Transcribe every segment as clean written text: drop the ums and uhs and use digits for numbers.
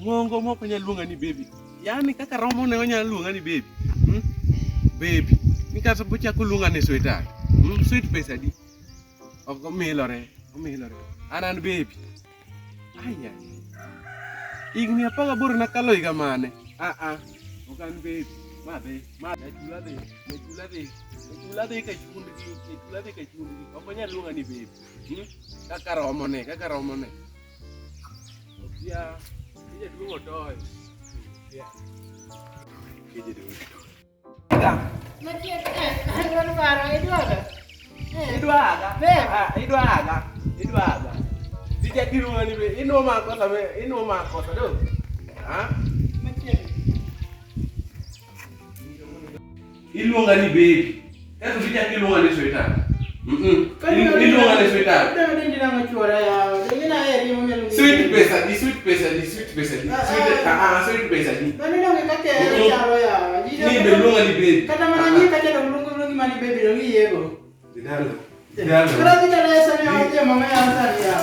Ngongo mo kanya luonga ni baby. Yani kaka romo ne onya luonga ni baby. Baby. Ni kata bocha ko luonga ni sweetheart. Sweet pesa di. Oko milore. Anan baby. Aya. Igni apaga bor na kalo iga mane. Okan baby. Madhe chula de ka chundi. Okonya luonga ni baby. Kaka romo ne. Ya, dia dulu doy. Ya. Dia dulu. Macam kan baru itu ada. Itu ada. Dia di rumah ni be. Ini rumah kota tu. Macam. Ilu ngani baby. Kan dia di rumah ni sweetheart. Ilu ngani sweetheart. Ada di dalam cuara ya. Dengan air yang menyeluruh. Sweet pesa di. Sweet pesa di. Mana dong kakek cara ya. Ni belum ngani baby. Kata mana ni kakek dong belum gimana baby dong iya go. Di dalam. Kalau tidak ada saya aja mama yang saya.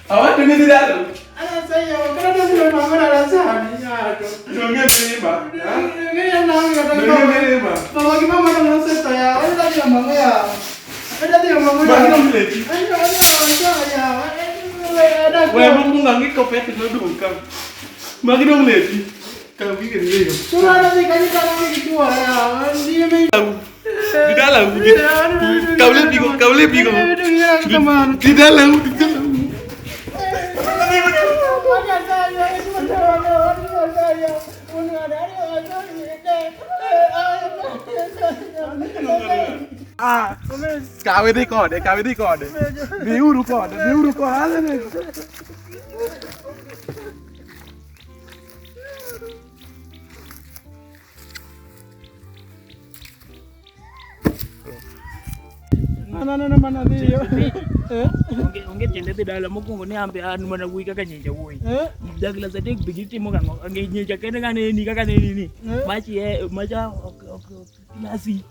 Awak demi di dalam. Anak saya kalau dia belum mama ada sana ya. Dongnya berapa? Ini yang namanya kata. Mama gimana dong saya? Ada dia mama ya. Bagi dong lagi. Ya. Wah, mau nggak kopet itu dulu kan. Bagi dong lagi. Kalau bikin lagi. Cuma nanti kali kalau gitu ya. Dia main. Di dalam. Kau lebih. Di dalam. Kawin di kode. Diuru kode. Mana dia? Onge jende ti dala mokuongo ni ambe an mana wuyi kaka nyinja wuyi. Dagla zatek bigiti moga onge nyinja kene kane ni kaka ni. Macha klasi.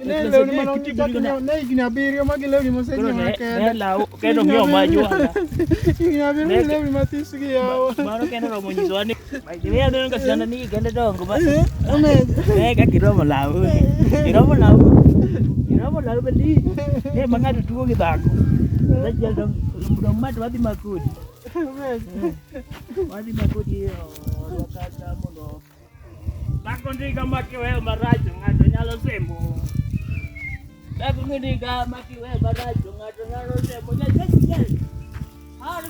Ini leo ni mana kita na igna birio magilo ni mosenyo ke la ke no mio majo anga. Igna birio leo ni matisugi ya. Maro kene ro monyiso ani. Bai de ya ndo kasana ni kende dongo ba. Ame. Ka kiromo lau. Kiromo lau beli. Mangadu tuo gidako. Rajal dong mat wadi makudi. Wadi makudi lokata mono. Bakondika makiwe marajo ngato nyalo sembo. Bakondika makiwe marajo ngato nyalo sembo. Nyalo sembo. Har.